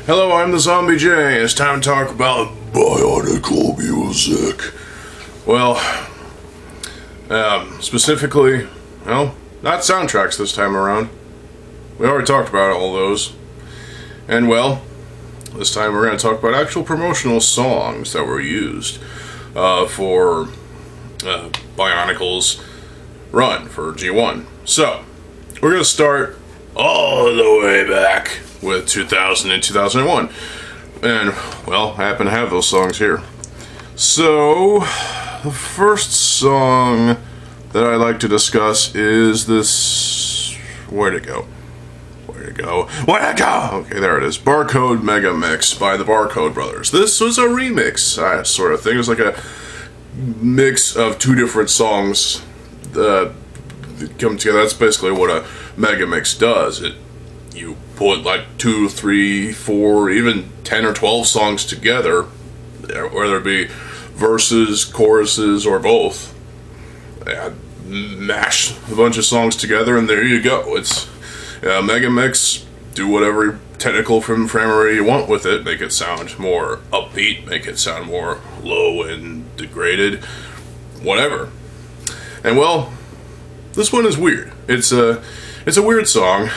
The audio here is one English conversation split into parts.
Hello, I'm TheZOMBIEJ. It's time to talk about Bionicle music. Well, specifically, well, not soundtracks this time around. We already talked about all those. And well, this time we're going to talk about actual promotional songs that were used for Bionicle's run for G1. So, we're going to start all the way back with 2000 and 2001. And, well, I happen to have those songs here. So, the first song that I'd like to discuss is this... Where'd it go? Where'd it go? Okay, there it is. Barcode Mega Mix by the Barcode Brothers. This was a remix sort of thing. It was like a mix of two different songs that come together. That's basically what a Mega Mix does. You put like 2, 3, 4, even 10 or 12 songs together, whether it be verses, choruses, or both. Mash a bunch of songs together, and there you go. It's Mega Mix. Do whatever technical framework you want with it. Make it sound more upbeat. Make it sound more low and degraded. Whatever. And well, this one is weird. It's a weird song.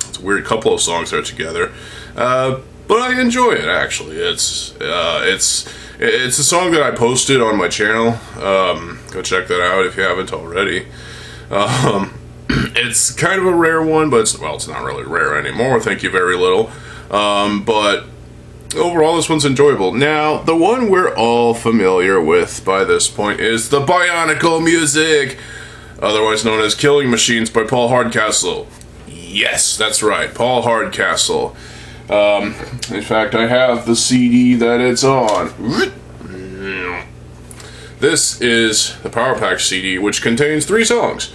It's a weird couple of songs that are together. But I enjoy it, actually. It's a song that I posted on my channel. Go check that out if you haven't already. It's kind of a rare one, but it's not really rare anymore. Thank you very little. But overall, this one's enjoyable. Now, the one we're all familiar with by this point is the Bionicle music, otherwise known as Killing Machines by Paul Hardcastle. Yes, that's right, Paul Hardcastle. In fact, I have the CD that it's on. This is the Power Pack CD, which contains 3 songs.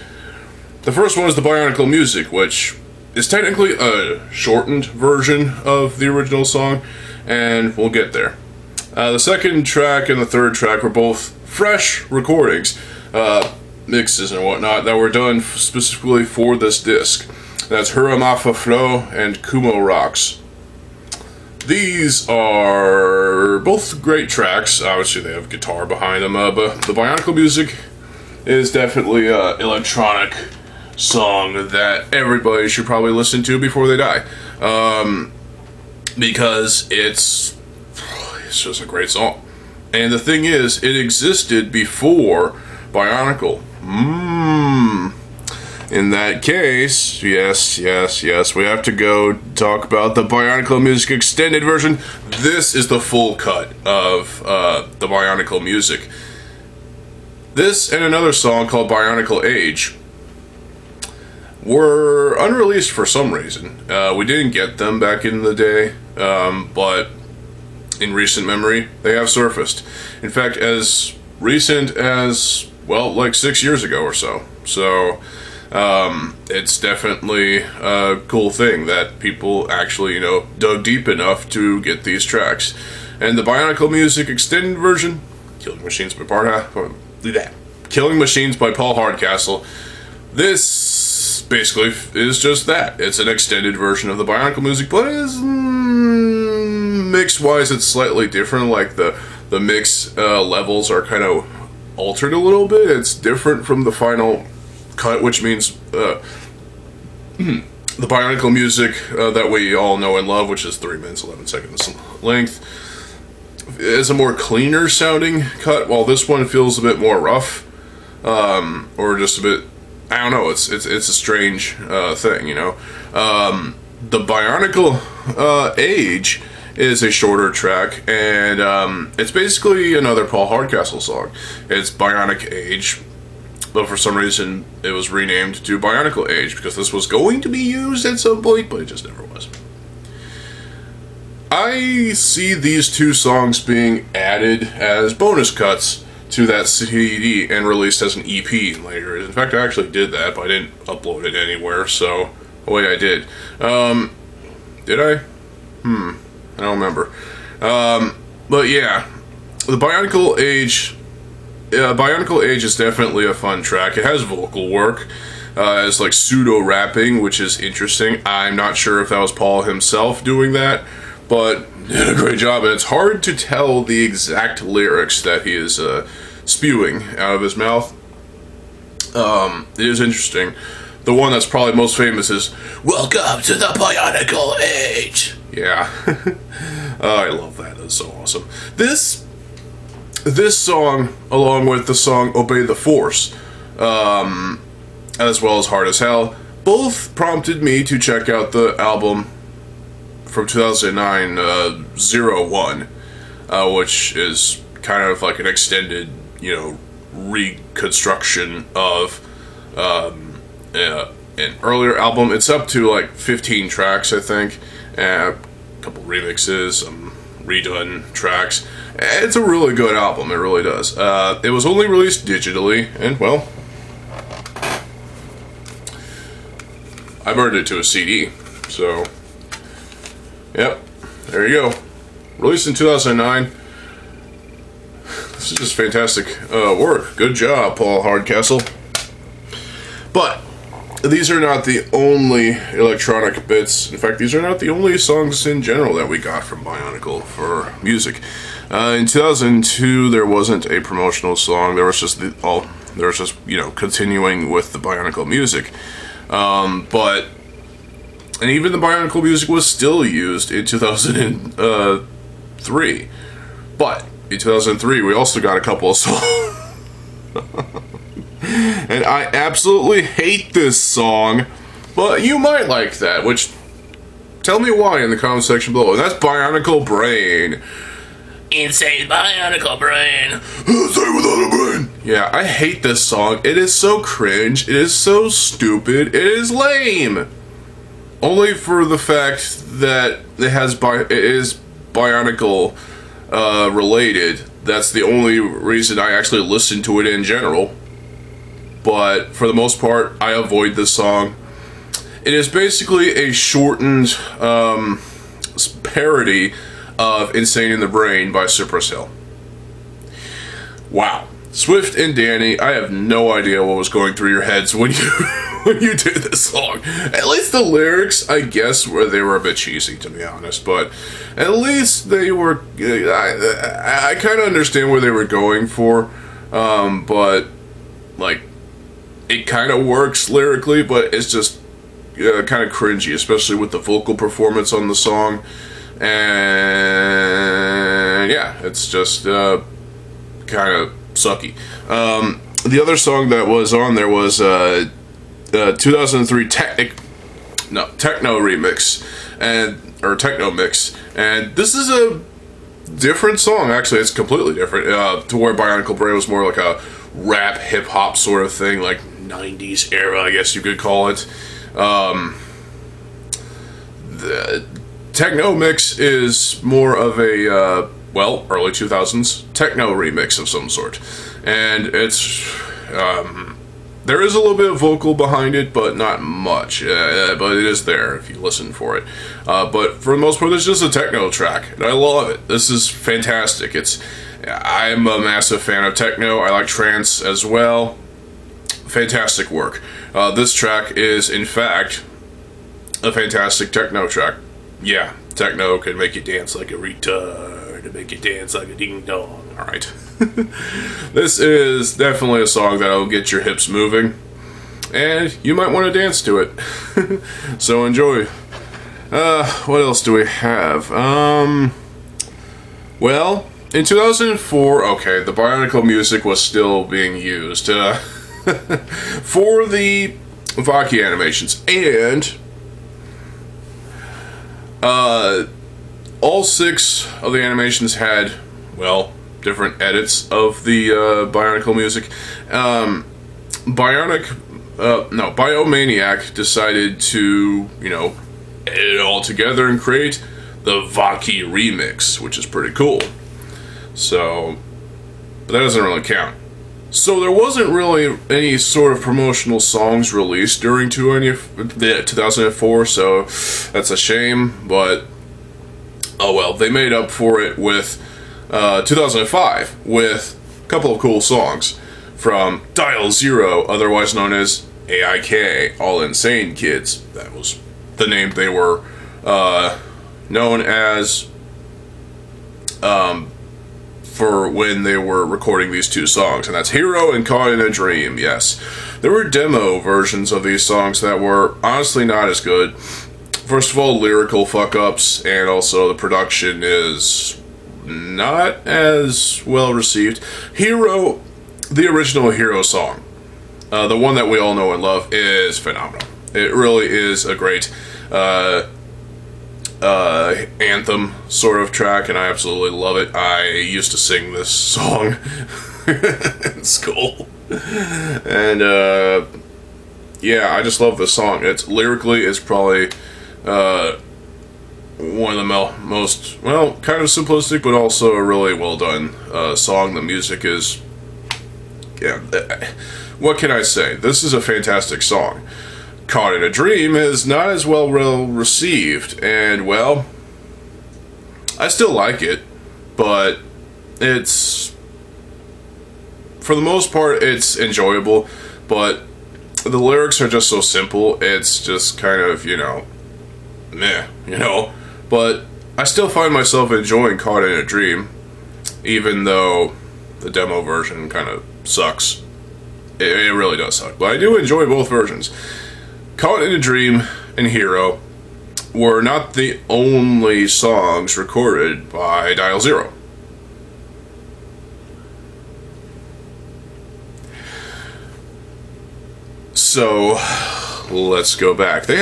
The first one is the Bionicle music, which is technically a shortened version of the original song, and we'll get there. The second track and the third track were both fresh recordings, mixes and whatnot, that were done specifically for this disc. That's Huramafa Flow and Kumo Rocks. These are both great tracks. Obviously, they have guitar behind them, but the Bionicle music is definitely an electronic song that everybody should probably listen to before they die. Because it's just a great song. And the thing is, it existed before Bionicle. In that case, yes, we have to go talk about the Bionicle music extended version. This is the full cut of the Bionicle music. This and another song called Bionicle Age were unreleased for some reason. We didn't get them back in the day, but in recent memory, they have surfaced. In fact, as recent as, well, like 6 years ago or so. So, it's definitely a cool thing that people actually, dug deep enough to get these tracks. And the Bionicle music extended version, Killing Machines by Paul Hardcastle. This basically is just that. It's an extended version of the Bionicle music, but it's mix-wise, it's slightly different. Like the mix levels are kind of altered a little bit. It's different from the final cut, which means the Bionicle music that we all know and love, which is 3 minutes 11 seconds length, is a more cleaner sounding cut, while this one feels a bit more rough, or just a bit, I don't know, it's a strange thing, The Bionicle Age is a shorter track, and it's basically another Paul Hardcastle song. It's Bionic Age, but for some reason it was renamed to Bionicle Age because this was going to be used at some point, but it just never was. I see these 2 songs being added as bonus cuts to that CD and released as an EP later. In fact, I actually did that, but I didn't upload it anywhere, so wait, I did. Did I? I don't remember. But yeah, the Bionicle Age is definitely a fun track. It has vocal work. as like pseudo-rapping, which is interesting. I'm not sure if that was Paul himself doing that, but he did a great job, and it's hard to tell the exact lyrics that he is spewing out of his mouth. It is interesting. The one that's probably most famous is, "Welcome to the Bionicle Age." Yeah. Oh, I love that. That's so awesome. This song, along with the song "Obey the Force," as well as "Hard as Hell," both prompted me to check out the album from 2009, "01," which is kind of like an extended, reconstruction of an earlier album. It's up to like 15 tracks, I think, and a couple remixes, some redone tracks. It's a really good album, it really does. It was only released digitally, and well, I burned it to a CD, so yep, there you go. Released in 2009. This is just fantastic work. Good job, Paul Hardcastle. But these are not the only electronic bits. In fact, these are not the only songs in general that we got from Bionicle for music. In 2002, there wasn't a promotional song. There was just continuing with the Bionicle music. And even the Bionicle music was still used in 2003. But in 2003, we also got a couple of songs. And I absolutely hate this song, but you might like that, which, tell me why in the comment section below. And that's Bionicle Brain. Insane Bionicle Brain. Insane without a brain. Yeah, I hate this song. It is so cringe. It is so stupid. It is lame. Only for the fact that it is Bionicle related. That's the only reason I actually listen to it in general. But for the most part, I avoid this song. It is basically a shortened parody of Insane in the Brain by Supercell. Wow. Swift and Danny, I have no idea what was going through your heads when you did this song. At least the lyrics, I guess, they were a bit cheesy, to be honest, but at least they were, I kind of understand where they were going for, but, like, it kind of works lyrically, but it's just kind of cringy, especially with the vocal performance on the song. And yeah, it's just kind of sucky. The other song that was on there was 2003 Techno Remix, or Techno Mix, and this is a different song. Actually, it's completely different. To where Bionicle Brain was more like a rap hip hop sort of thing, like 90s era, I guess you could call it. The Techno Mix is more of a early 2000s techno remix of some sort, and it's there is a little bit of vocal behind it, but not much. But it is there if you listen for it. But for the most part, it's just a techno track, and I love it. This is fantastic. I'm a massive fan of techno. I like trance as well. Fantastic work. This track is, in fact, a fantastic techno track. Yeah, techno can make you dance like a retard, to make you dance like a ding-dong. Alright. This is definitely a song that'll get your hips moving, and you might want to dance to it. So enjoy. What else do we have? Well, in 2004, okay, the Bionicle music was still being used for the Vaki animations, and all 6 of the animations had, different edits of the Bionicle music. Biomaniac decided to, edit it all together and create the Vaki remix, which is pretty cool. So, but that doesn't really count. So there wasn't really any sort of promotional songs released during 2004, so that's a shame, but oh well, they made up for it with 2005 with a couple of cool songs from Dial Zero, otherwise known as AIK, All Insane Kids. That was the name they were known as for when they were recording these two songs, and that's Hero and Caught in a Dream. Yes, there were demo versions of these songs that were honestly not as good. First of all, lyrical fuck-ups, and also the production is not as well received. Hero, the original Hero song, the one that we all know and love, is phenomenal. It really is a great anthem sort of track, and I absolutely love it. I used to sing this song in school, and yeah, I just love this song. It's lyrically, it's probably one of the most, well, kind of simplistic, but also a really well done song. The music is, yeah, what can I say? This is a fantastic song. Caught in a Dream is not as well received, and well, I still like it, but it's, for the most part, it's enjoyable, but the lyrics are just so simple, it's just kind of, you know, meh, you know, but I still find myself enjoying Caught in a Dream, even though the demo version kind of sucks. It really does suck, but I do enjoy both versions. Caught in a Dream and Hero were not the only songs recorded by Dial Zero. So let's go back. They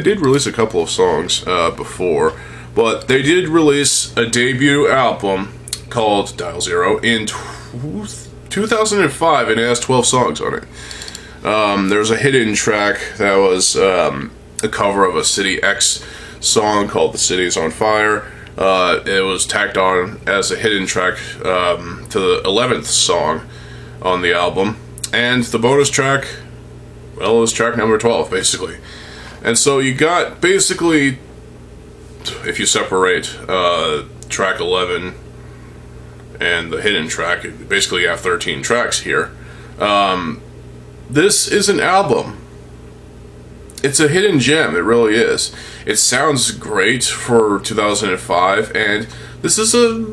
did release a couple of songs before, but they did release a debut album called Dial Zero in 2005, and it has 12 songs on it. There's a hidden track that was a cover of a City X song called The City's on Fire. It was tacked on as a hidden track to the 11th song on the album. And the bonus track, well, it was track number 12, basically. And so you got, basically, if you separate track 11 and the hidden track, basically you have 13 tracks here. This is an album. It's a hidden gem, it really is. It sounds great for 2005, and this is a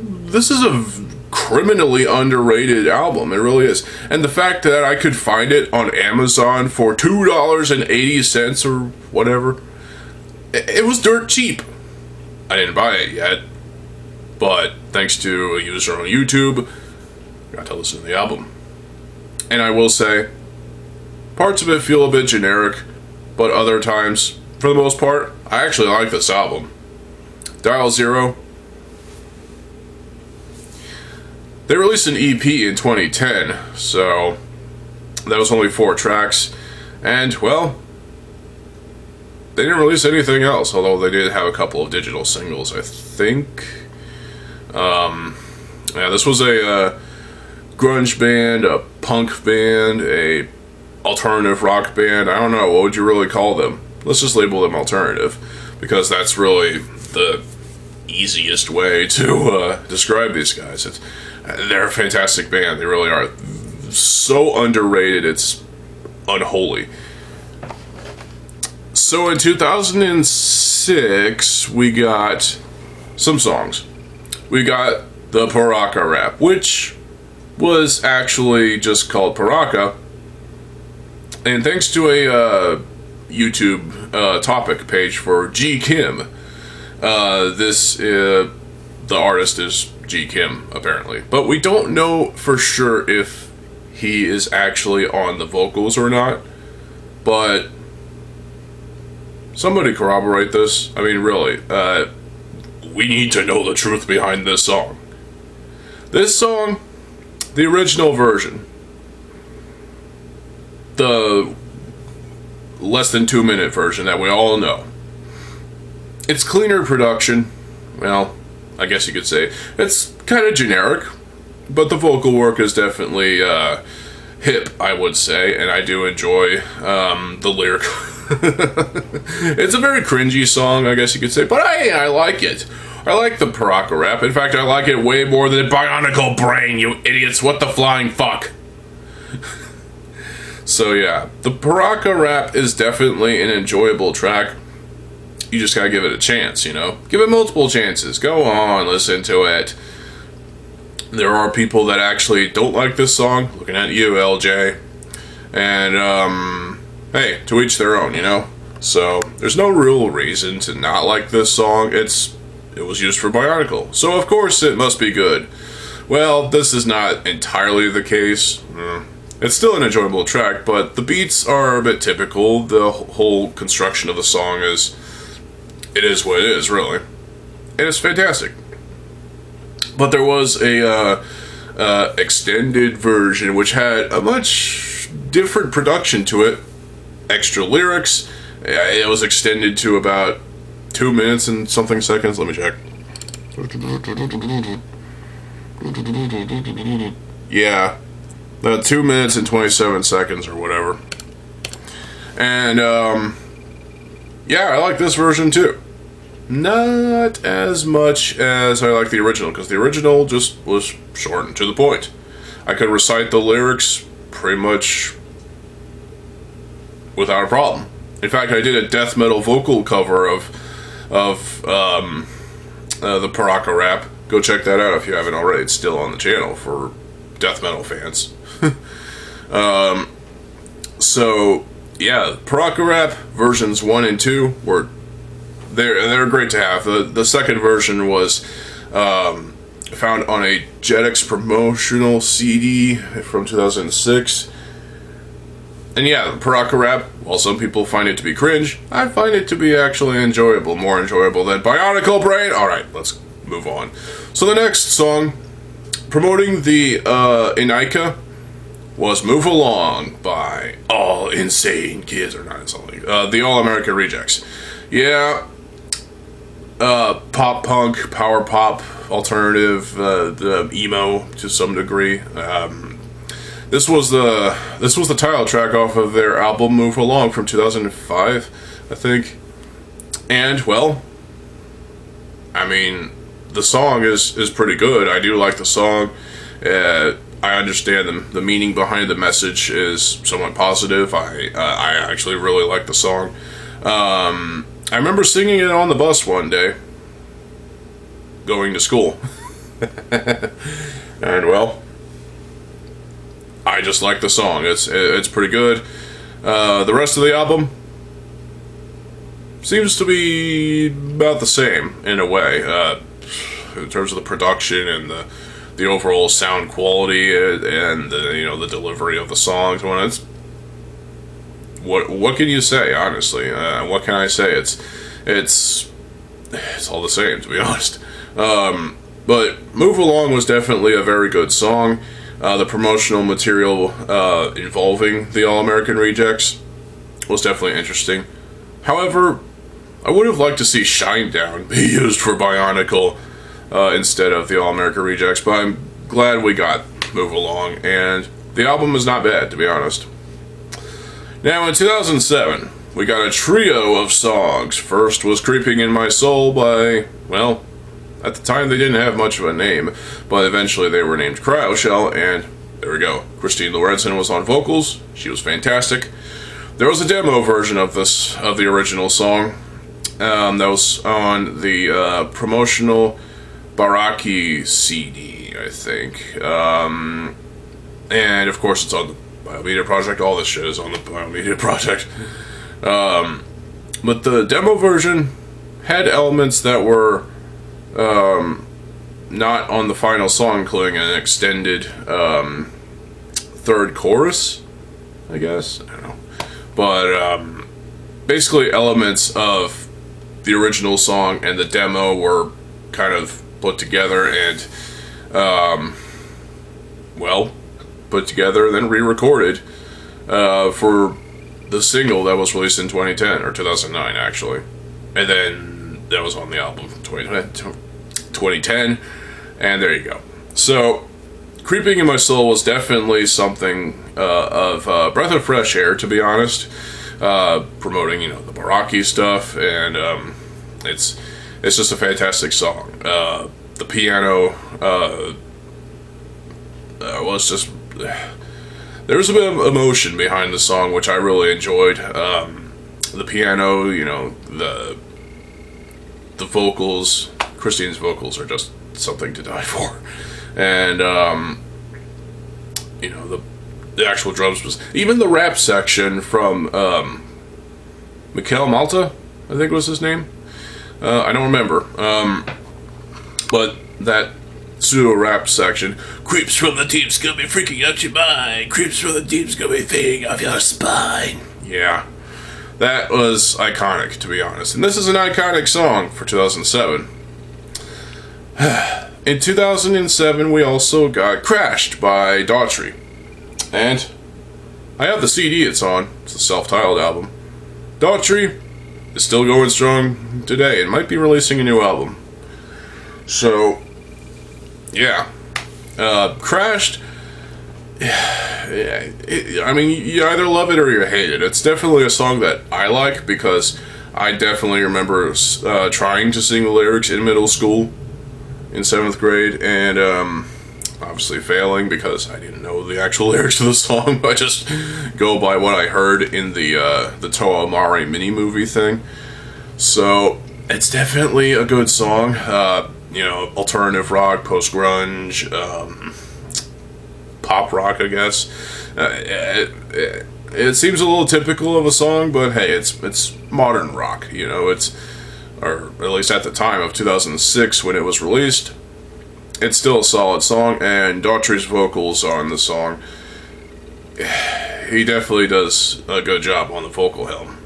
criminally underrated album, it really is. And the fact that I could find it on Amazon for $2.80 or whatever, it was dirt cheap. I didn't buy it yet, but thanks to a user on YouTube, I got to listen to the album. And I will say, parts of it feel a bit generic, but other times, for the most part, I actually like this album. Dial Zero. They released an EP in 2010, so that was only 4 tracks, and, well, they didn't release anything else, although they did have a couple of digital singles, I think. Yeah, this was a grunge band, a punk band, a alternative rock band. I don't know, what would you really call them? Let's just label them alternative, because that's really the easiest way to describe these guys. They're a fantastic band, they really are. So underrated, it's unholy. So in 2006, we got some songs. We got the Paraka rap, which was actually just called Paraka. And thanks to a YouTube topic page for G Kim, the artist is G Kim, apparently. But we don't know for sure if he is actually on the vocals or not. But somebody corroborate this. I mean, really, we need to know the truth behind this song. This song, the original version, the less than 2-minute version that we all know, it's cleaner production. Well, I guess you could say it's kind of generic, but the vocal work is definitely hip, I would say, and I do enjoy the lyric. It's a very cringy song, I guess you could say, but I like it. I like the Paraka rap. In fact, I like it way more than Bionicle Brain, you idiots. What the flying fuck? So yeah, the Baraka rap is definitely an enjoyable track. You just gotta give it a chance, you know? Give it multiple chances. Go on, listen to it. There are people that actually don't like this song. Looking at you, LJ. And, hey, to each their own, you know? So, there's no real reason to not like this song. It was used for Bionicle. So, of course, it must be good. Well, this is not entirely the case. It's still an enjoyable track, but the beats are a bit typical. The whole construction of the song is what it is, really. And it's fantastic. But there was a extended version which had a much different production to it. Extra lyrics. It was extended to about 2 minutes and something seconds. Let me check. Yeah. 2 minutes and 27 seconds or whatever. And, yeah, I like this version too. Not as much as I like the original, because the original just was short and to the point. I could recite the lyrics pretty much without a problem. In fact, I did a death metal vocal cover of the Baraka rap. Go check that out if you haven't already. It's still on the channel for death metal fans. So yeah, Baraka rap versions 1 and 2 were they're great to have. The second version was found on a Jetix promotional CD from 2006. And yeah, the Baraka rap, while some people find it to be cringe, I find it to be actually enjoyable, more enjoyable than Bionicle Brain. Alright, let's move on. So the next song, promoting the Inika, was Move Along by All Insane Kids, or not Insane, the All American Rejects. Yeah, pop punk, power pop, alternative, the emo to some degree. This was the title track off of their album Move Along from 2005, I think. And well, I mean, the song is pretty good. I do like the song. I understand the meaning behind the message is somewhat positive. I actually really like the song. I remember singing it on the bus one day, going to school. And well, I just like the song. It's pretty good. The rest of the album seems to be about the same in a way, in terms of the production and the overall sound quality and the delivery of the songs. When it's what can you say, honestly? What can I say? It's all the same, to be honest. But Move Along was definitely a very good song. The promotional material involving the All American Rejects was definitely interesting. However, I would have liked to see Shine Down be used for Bionicle instead of the All American Rejects, but I'm glad we got Move Along, and the album is not bad, to be honest. Now, in 2007, we got a trio of songs. First was Creeping in My Soul by, well, at the time they didn't have much of a name, but eventually they were named Cryoshell, and there we go. Christine Lorenzen was on vocals. She was fantastic. There was a demo version of the original song that was on the promotional Baraki CD, I think. And of course it's on the Biomedia Project. All this shit is on the Biomedia Project. But the demo version had elements that were not on the final song, including an extended third chorus, I guess. I don't know. But basically elements of the original song and the demo were kind of put together and well, put together and then re-recorded for the single that was released in 2010, or 2009 actually, and then that was on the album 2010, and there you go. So Creeping in My Soul was definitely something of a breath of fresh air, to be honest, promoting the Baraki stuff, and it's just a fantastic song. The piano was just there was a bit of emotion behind the song, which I really enjoyed. The piano, you know, the vocals. Christine's vocals are just something to die for, and you know, the actual drums was, even the rap section from Mikel Malta, I think was his name. I don't remember, but that pseudo rap section, creeps from the deep, gonna be freaking out your mind. Creeps from the deep, gonna be fading off your spine. Yeah, that was iconic, to be honest. And this is an iconic song for 2007. In 2007, we also got Crashed by Daughtry. And I have the CD it's on. It's a self-titled album. Daughtry is still going strong today and might be releasing a new album. So, yeah. Crashed, I mean, you either love it or you hate it. It's definitely a song that I like because I definitely remember trying to sing the lyrics in middle school in 7th grade, and obviously failing because I didn't know the actual lyrics of the song. I just go by what I heard in the Toa Amari mini-movie thing. So, it's definitely a good song. You know, alternative rock, post-grunge, pop rock, I guess. It seems a little typical of a song, but hey, it's modern rock, you know, or at least at the time of 2006 when it was released, it's still a solid song, and Daughtry's vocals on the song, he definitely does a good job on the vocal helm.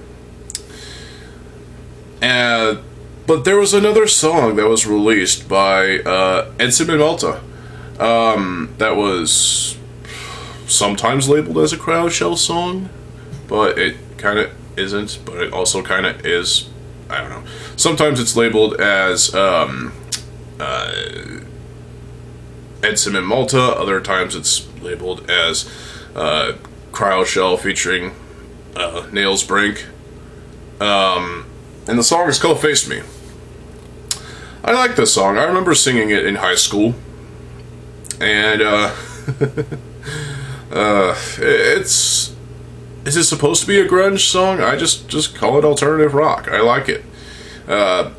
But there was another song that was released by Edson and Malta that was sometimes labeled as a crowd shell song, but it kind of isn't, but it also kind of is. I don't know. Sometimes it's labeled as Edson and Malta, other times it's labeled as Cryo Shell featuring Nails Brink. And the song is called Face Me. I like this song. I remember singing it in high school. And is it supposed to be a grunge song? I just call it alternative rock. I like it.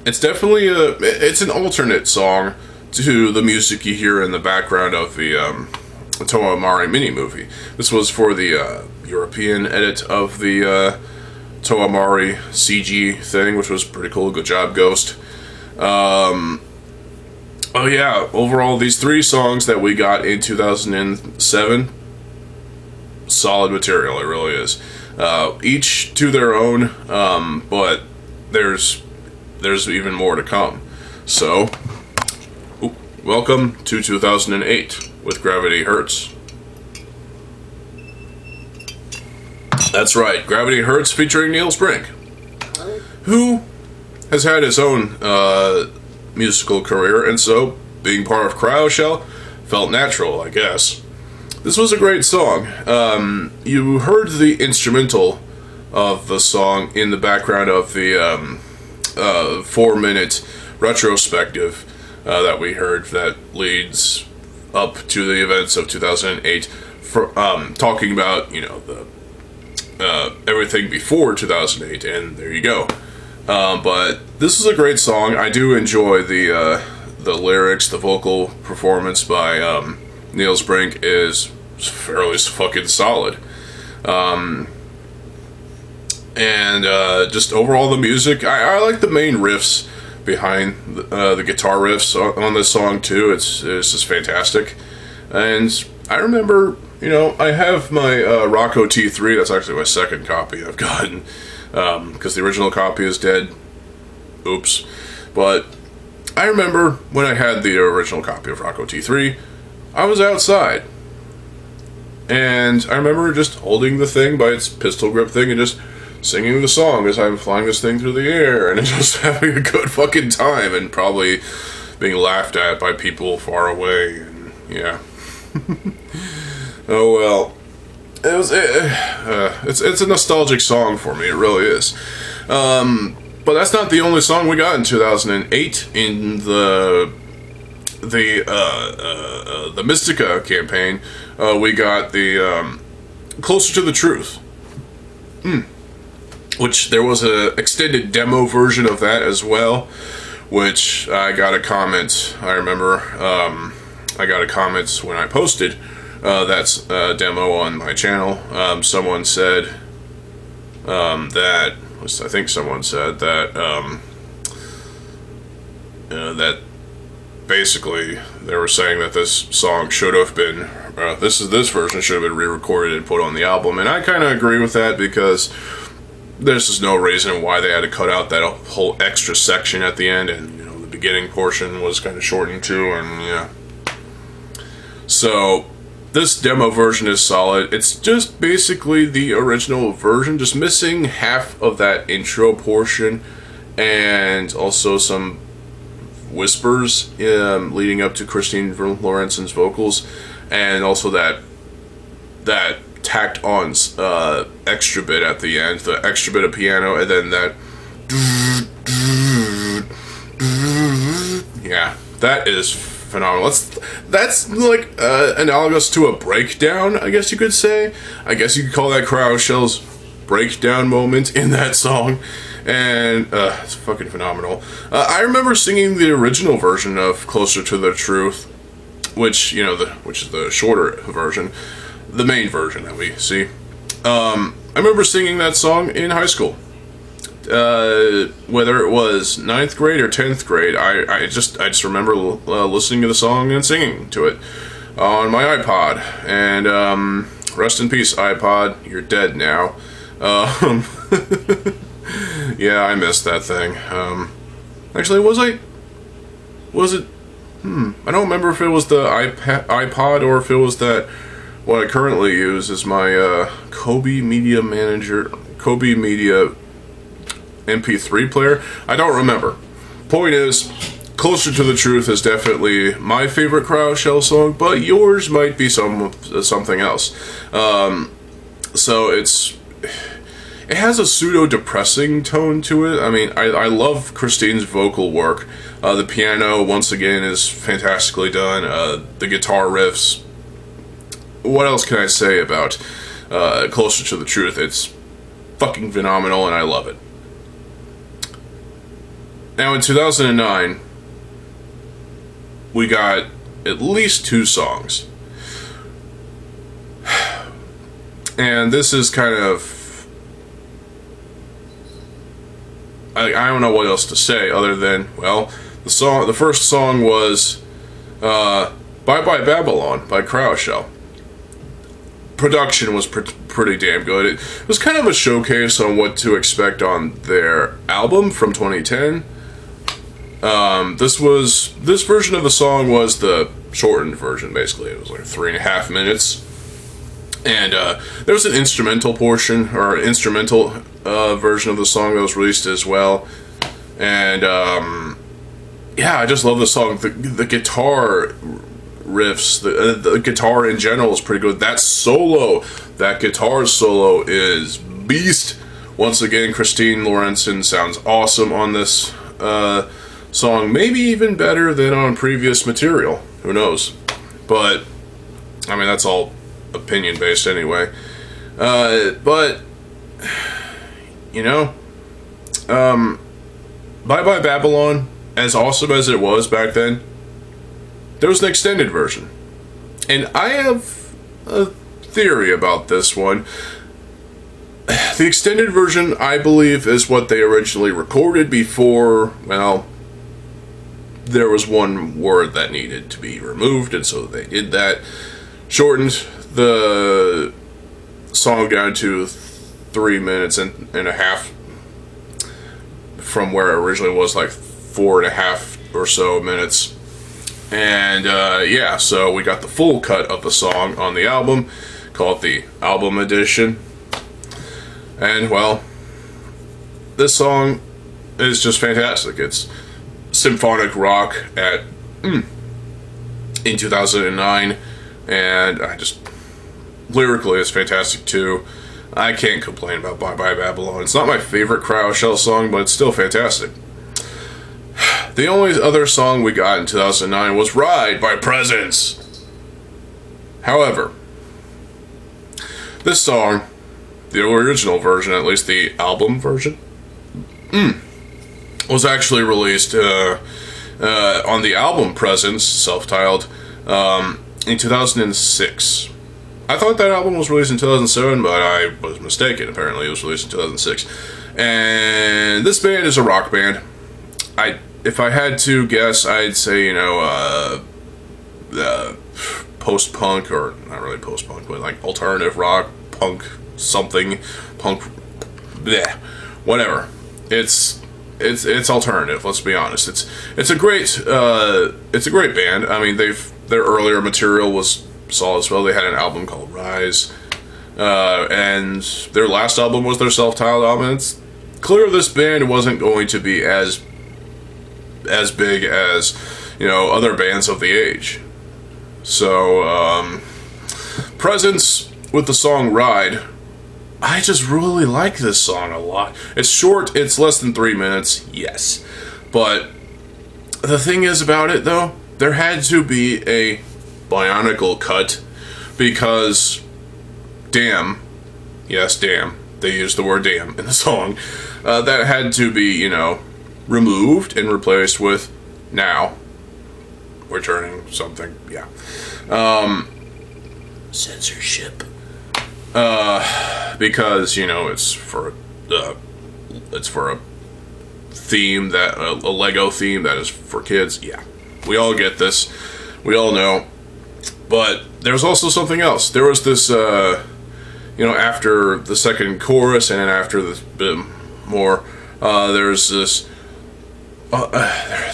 It's definitely it's an alternate song to the music you hear in the background of the Toa Amari mini-movie. This was for the European edit of the Toa Amari CG thing, which was pretty cool. Good job, Ghost. Oh yeah, overall, these 3 songs that we got in 2007, solid material, it really is. Each to their own, but there's even more to come. So, welcome to 2008 with Gravity Hurts. That's right, Gravity Hurts featuring Nails Brink, who has had his own musical career, and so being part of Cryo Shell felt natural, I guess. This was a great song. You heard the instrumental of the song in the background of the 4-minute retrospective that we heard that leads up to the events of 2008, talking about, you know, the everything before 2008, and there you go. But this is a great song. I do enjoy the lyrics. The vocal performance by Nails Brink is fairly fucking solid. And just overall the music, I like the main riffs behind the guitar riffs on this song too. It's just fantastic. And I remember, you know, I have my Rocco T3. That's actually my second copy I've gotten, because the original copy is dead. Oops. But I remember when I had the original copy of Rocco T3, I was outside. And I remember just holding the thing by its pistol grip thing and just singing the song as I'm flying this thing through the air and just having a good fucking time and probably being laughed at by people far away. And yeah. Oh well. It's a nostalgic song for me. It really is. But that's not the only song we got in 2008 in the Mystica campaign. We got the Closer to the Truth. Which there was a extended demo version of that as well, which I got a comment. I remember I got a comment when I posted that demo on my channel. Someone said that I think someone said that that basically they were saying that this song should have been this version should have been re-recorded and put on the album, and I kind of agree with that, because there's just no reason why they had to cut out that whole extra section at the end, and you know, the beginning portion was kind of shortened too, and yeah. So this demo version is solid. It's just basically the original version, just missing half of that intro portion, and also some whispers leading up to Christine Lorenzen's vocals, and also that tacked on extra bit at the end, the extra bit of piano, and then that yeah, that is phenomenal. That's like analogous to a breakdown, I guess you could say. I guess you could call that Cryo Shell's breakdown moment in that song, and it's fucking phenomenal. I remember singing the original version of Closer to the Truth, which which is the shorter version, the main version that we see. I remember singing that song in high school. Whether it was 9th grade or 10th grade, I just remember listening to the song and singing to it on my iPod. And rest in peace, iPod, you're dead now. Yeah, I missed that thing. Actually, was it? I don't remember if it was the iPod or if it was that. What I currently use is my Kobe Media MP3 player. I don't remember. Point is, Closer to the Truth is definitely my favorite Cryo Shell song, but yours might be something else. So it has a pseudo-depressing tone to it. I mean, I love Christine's vocal work. The piano, once again, is fantastically done. The guitar riffs. What else can I say about Closer to the Truth? It's fucking phenomenal, and I love it. Now, in 2009, we got at least 2 songs. And this is kind of... I don't know what else to say other than, well, the first song was Bye Bye Babylon by Cryo Shell. Production was pretty damn good. It was kind of a showcase on what to expect on their album from 2010. This version of the song was the shortened version, basically. It was like 3.5 minutes. And there was an instrumental portion, or an instrumental version of the song that was released as well. And yeah, I just love the song. The guitar riffs, the guitar in general is pretty good. That guitar solo is beast. Once again, Christine Lorenzen sounds awesome on this song, maybe even better than on previous material. Who knows? But I mean, that's all opinion based anyway. But you know, Bye Bye Babylon, as awesome as it was back then, there was an extended version. And I have a theory about this one. The extended version, I believe, is what they originally recorded before, well, there was one word that needed to be removed, and so they did that. Shortened the song down to 3 minutes and a half from where it originally was like 4.5 or so minutes. And yeah, so we got the full cut of the song on the album, called the album edition. And well, this song is just fantastic. It's symphonic rock in 2009, and lyrically it's fantastic too. I can't complain about Bye Bye Babylon. It's not my favorite Cryo Shell song, but it's still fantastic. The only other song we got in 2009 was Ride by Presence. However, This song, the original version, at least the album version, was actually released on the album Presence, self-titled, in 2006. I thought that album was released in 2007, but I was mistaken. Apparently it was released in 2006. And this band is a rock band. If I had to guess, I'd say, you know, post-punk, or not really post-punk, but like alternative rock, punk, something, punk, bleh, whatever. It's alternative. Let's be honest. It's a great band. I mean, their earlier material was solid as well. They had an album called Rise, and their last album was their self-titled album. It's clear this band wasn't going to be as big as, you know, other bands of the age. So, Presence with the song Ride, I just really like this song a lot. It's short, it's less than 3 minutes, yes. But the thing is about it, though, there had to be a Bionicle cut, because damn, yes, damn, they used the word damn in the song, that had to be, you know, removed and replaced with now. We're turning something, yeah. Censorship. Because, you know, it's for a theme that, a Lego theme that is for kids. Yeah, we all get this. We all know. But there's also something else. There was this, you know, after the second chorus and then after this bit more, there's this,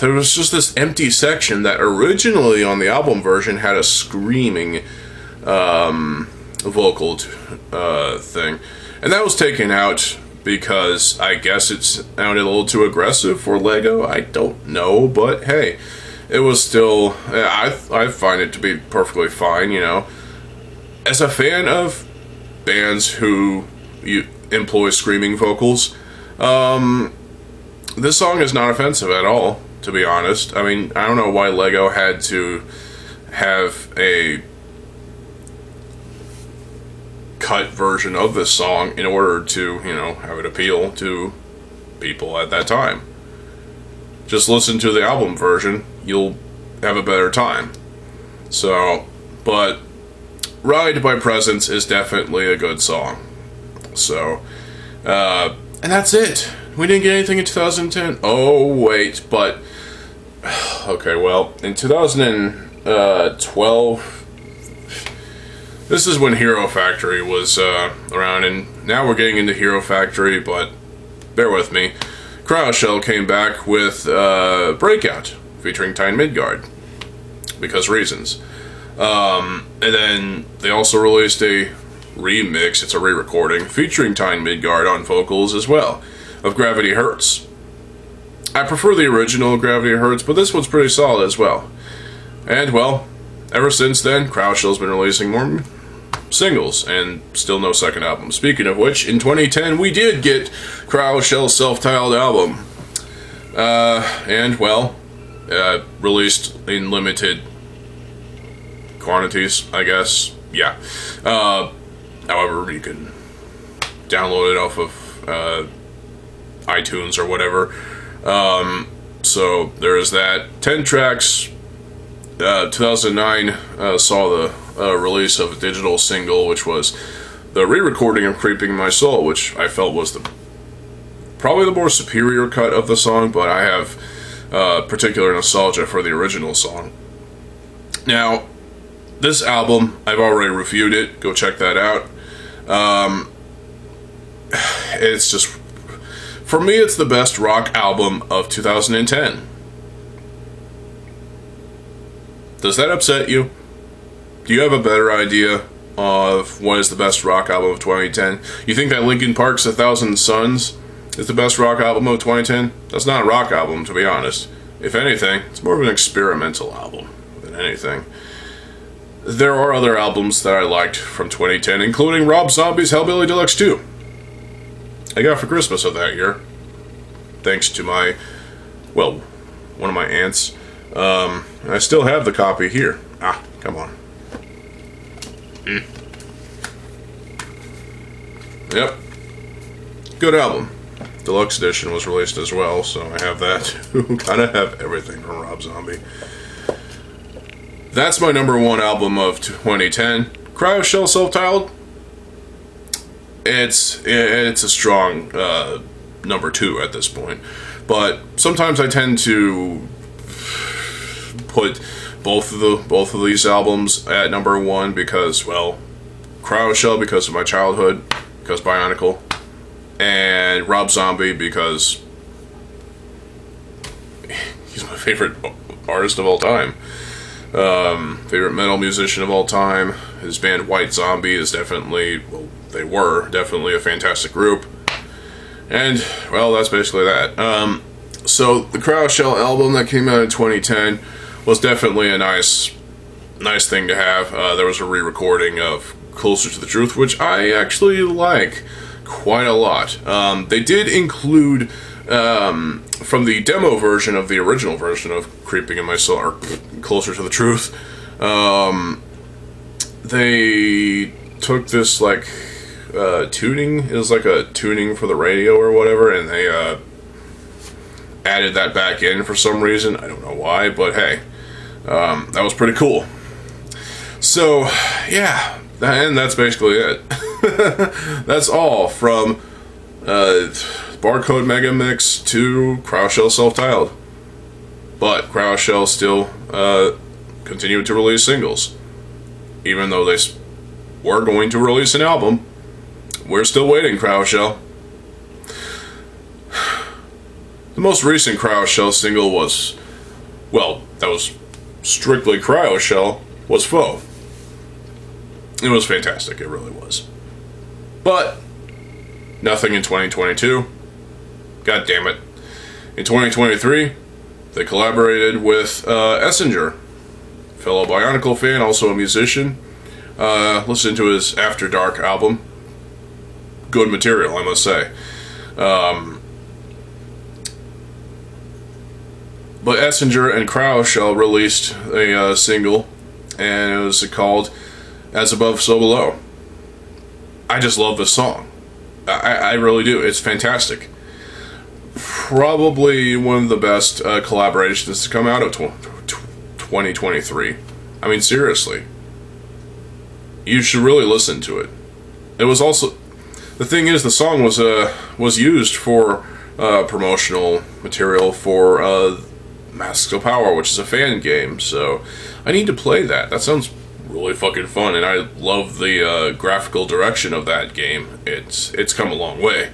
there was just this empty section that originally on the album version had a screaming vocal thing, and that was taken out because I guess it sounded a little too aggressive for Lego. I don't know, but hey, it was still, I find it to be perfectly fine, you know. As a fan of bands who employ screaming vocals, this song is not offensive at all, to be honest. I mean, I don't know why Lego had to have a cut version of this song in order to, you know, have it appeal to people at that time. Just listen to the album version, you'll have a better time. So, but Ride by Presence is definitely a good song. So, and that's it. We didn't get anything in 2010. Oh, wait, but okay, well, in 2012, this is when Hero Factory was around, and now we're getting into Hero Factory, but bear with me. Cryoshell came back with Breakout, featuring Tyne Midgard, because reasons. And then they also released a remix, it's a re-recording, featuring Tyne Midgard on vocals as well, of Gravity Hurts. I prefer the original Gravity Hurts, but this one's pretty solid as well. And, well, ever since then, Cryoshell's been releasing more singles, and still no second album. Speaking of which, in 2010, we did get Cryoshell's self-titled album. And, well, released in limited quantities, I guess. Yeah. However, you can download it off of iTunes or whatever. So there is that. 10 tracks. 2009 saw the release of a digital single, which was the re-recording of Creeping My Soul, which I felt was probably the more superior cut of the song, but I have particular nostalgia for the original song. Now, this album, I've already reviewed it. Go check that out. It's just, for me, it's the best rock album of 2010. Does that upset you? Do you have a better idea of what is the best rock album of 2010? You think that Linkin Park's 1,000 Suns is the best rock album of 2010? That's not a rock album, to be honest. If anything, it's more of an experimental album than anything. There are other albums that I liked from 2010, including Rob Zombie's Hellbilly Deluxe 2. I got for Christmas of that year, thanks to my, well, one of my aunts. I still have the copy here. Ah, come on. Yep. Good album. Deluxe edition was released as well, so I have that. Kind of have everything from Rob Zombie. That's my number one album of 2010. Cryoshell self-titled. It's a strong number two at this point, but sometimes I tend to put both of these albums at number one because, well, Cryoshell because of my childhood, because Bionicle, and Rob Zombie because he's my favorite artist of all time. Favorite metal musician of all time. His band White Zombie is definitely, well, they were definitely a fantastic group. And, well, that's basically that. So the Cryoshell album that came out in 2010 was definitely a nice thing to have. There was a re-recording of Closer to the Truth, which I actually like quite a lot. They did include from the demo version of the original version of Creeping in My Soul, or Closer to the Truth, they took this like tuning, it was like a tuning for the radio or whatever, and they added that back in for some reason. I don't know why, but hey, that was pretty cool. So yeah, and that's basically it. That's all from Barcode Mega Mix to Cryoshell self-titled. But Cryoshell still continued to release singles. Even though they were going to release an album, we're still waiting, Cryoshell. The most recent Cryoshell single was, well, that was strictly Cryoshell, was Foe. It was fantastic, it really was. But nothing in 2022. God damn it. In 2023, they collaborated with Essinger, fellow Bionicle fan, also a musician. Listen to his After Dark album. Good material, I must say. But Essinger and Cryoshell released a single, and it was called As Above, So Below. I just love this song. I really do. It's fantastic. Probably one of the best collaborations to come out of 2023. I mean, seriously. You should really listen to it. It was also... The thing is, the song was used for promotional material for Masks of Power, which is a fan game, so I need to play that. That sounds really fucking fun, and I love the graphical direction of that game. It's come a long way.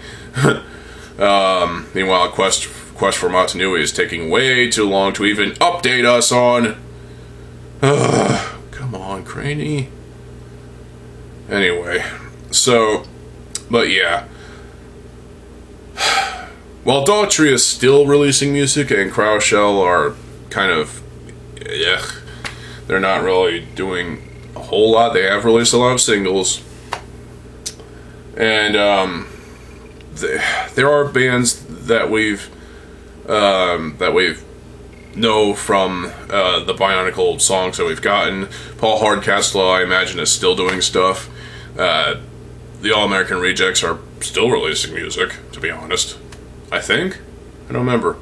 Meanwhile, Quest for Montanui is taking way too long to even update us on. Come on, Craney. Anyway, so, but yeah. While Daughtry is still releasing music and Cryoshell are kind of, they're not really doing a whole lot. They have released a lot of singles, and there are bands that we've know from the Bionicle songs that we've gotten. Paul Hardcastle, I imagine, is still doing stuff. The All American Rejects are still releasing music, to be honest. I think? I don't remember.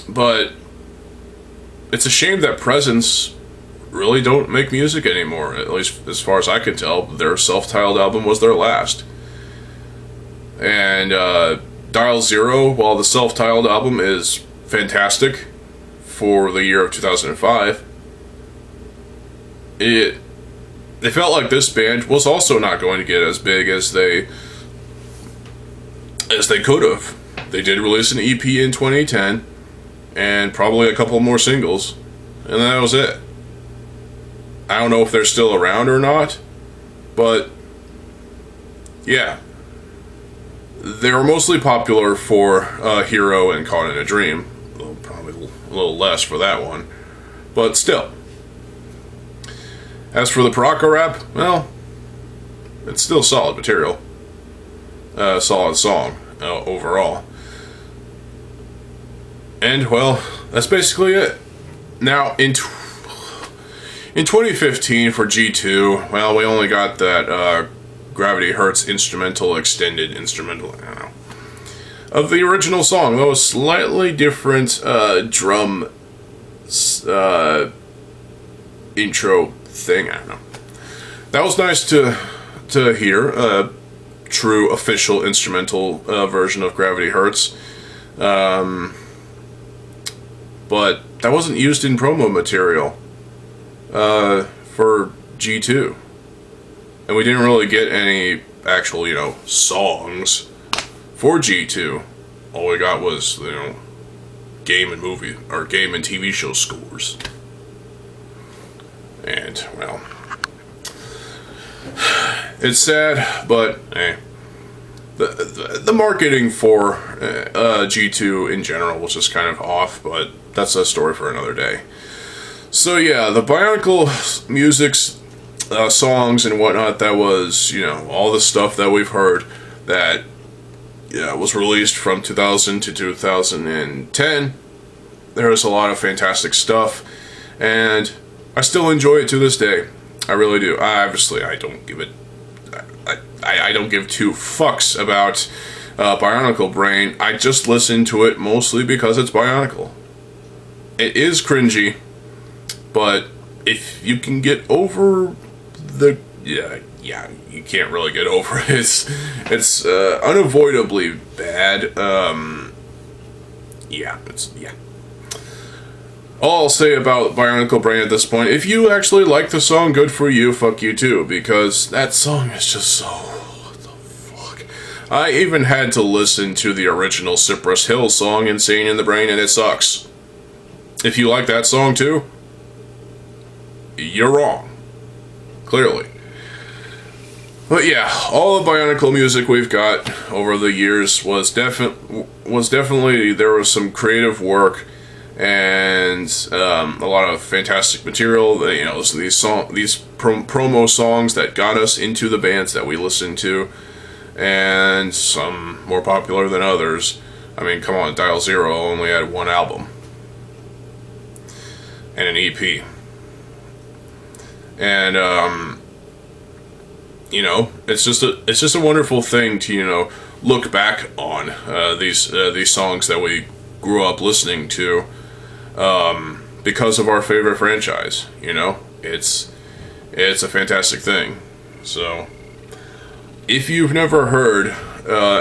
But it's a shame that Presence really don't make music anymore, at least as far as I can tell. Their self-titled album was their last. And Dial Zero, while the self-titled album is fantastic for the year of 2005, they felt like this band was also not going to get as big as they could have. They did release an EP in 2010 and probably a couple more singles, and that was it. I don't know if they're still around or not, but yeah, they were mostly popular for Hero and Caught in a Dream. Well, probably a little less for that one, but still. As for the Paraka rap, well, it's still solid material. Solid song overall. And, well, that's basically it. Now, in 2015 for G2, well, we only got that Gravity Hurts instrumental, extended instrumental, I don't know, of the original song, though a slightly different drum intro thing. I don't know. That was nice to hear. A true official instrumental version of Gravity Hurts. But that wasn't used in promo material for G2. And we didn't really get any actual, you know, songs for G2. All we got was, you know, game and TV show scores. And, well, it's sad, but hey, the marketing for G2 in general was just kind of off, but that's a story for another day. So yeah, the Bionicle music's songs and whatnot, that was, you know, all the stuff that we've heard that, yeah, was released from 2000 to 2010. There was a lot of fantastic stuff, and I still enjoy it to this day. I really do. Obviously, I don't give it. I don't give two fucks about Bionicle Brain. I just listen to it mostly because it's Bionicle. It is cringy, but if you can get over the yeah, you can't really get over it. It's unavoidably bad. Yeah. All I'll say about Bionicle Brain at this point, if you actually like the song, good for you, fuck you too, because that song is just so... what the fuck? I even had to listen to the original Cypress Hill song, Insane in the Brain, and it sucks. If you like that song too, you're wrong. Clearly. But yeah, all the Bionicle music we've got over the years was definitely, there was some creative work and a lot of fantastic material. You know, these promo songs that got us into the bands that we listened to, and some more popular than others. I mean, come on, Dial Zero only had one album and an EP, and you know, it's just a wonderful thing to, you know, look back on these songs that we grew up listening to. Because of our favorite franchise, you know, it's a fantastic thing. So, if you've never heard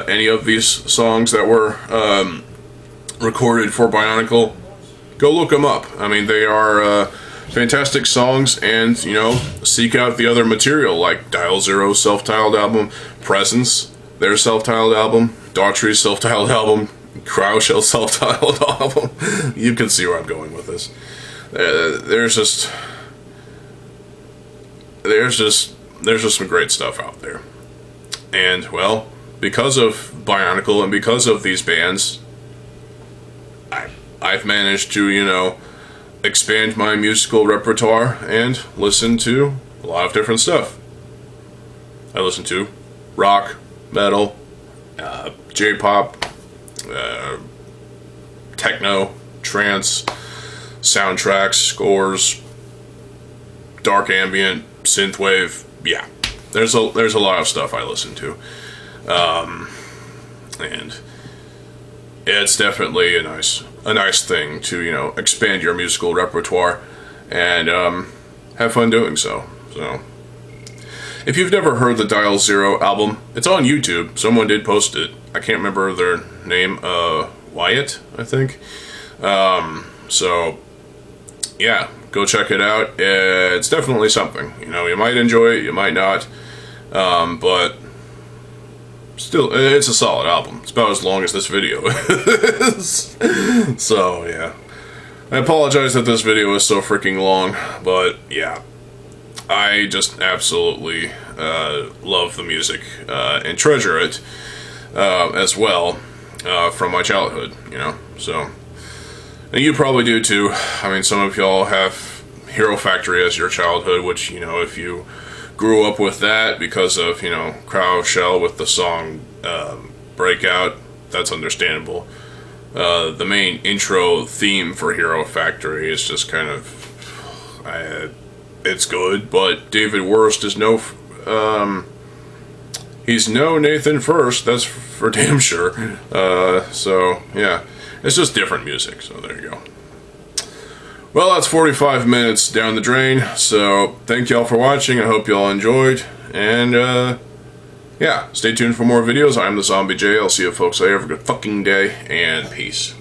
any of these songs that were recorded for Bionicle, go look them up. I mean, they are fantastic songs, and, you know, seek out the other material, like Dial Zero's self-titled album, Presence, their self-titled album, Daughtry's self-titled album, Crowshell's self-titled album. You can see where I'm going with this. There's just some great stuff out there. And, well, because of Bionicle and because of these bands, I've managed to, you know, expand my musical repertoire and listen to a lot of different stuff. I listen to rock, metal, J-pop, techno, trance, soundtracks, scores, dark ambient, synthwave. Yeah, there's a lot of stuff I listen to, and it's definitely a nice thing to, you know, expand your musical repertoire and have fun doing so. So, if you've never heard the Dial Zero album, it's on YouTube. Someone did post it. I can't remember their name. Wyatt, I think. So, yeah, go check it out. It's definitely something. You know, you might enjoy it, you might not. But still, it's a solid album. It's about as long as this video is. So, yeah. I apologize that this video is so freaking long, but yeah. I just absolutely love the music and treasure it as well from my childhood, you know. So, and you probably do too. I mean, some of y'all have Hero Factory as your childhood, which, you know, if you grew up with that because of, you know, Crowshell with the song Breakout, that's understandable. The main intro theme for Hero Factory is just kind of, it's good, but David Worst is no he's no Nathan First, that's for damn sure. So, yeah, it's just different music, so there you go. Well, that's 45 minutes down the drain, so thank y'all for watching. I hope y'all enjoyed, and yeah, stay tuned for more videos. I'm TheZOMBIEJ. I'll see you folks later. Have a good fucking day, and peace.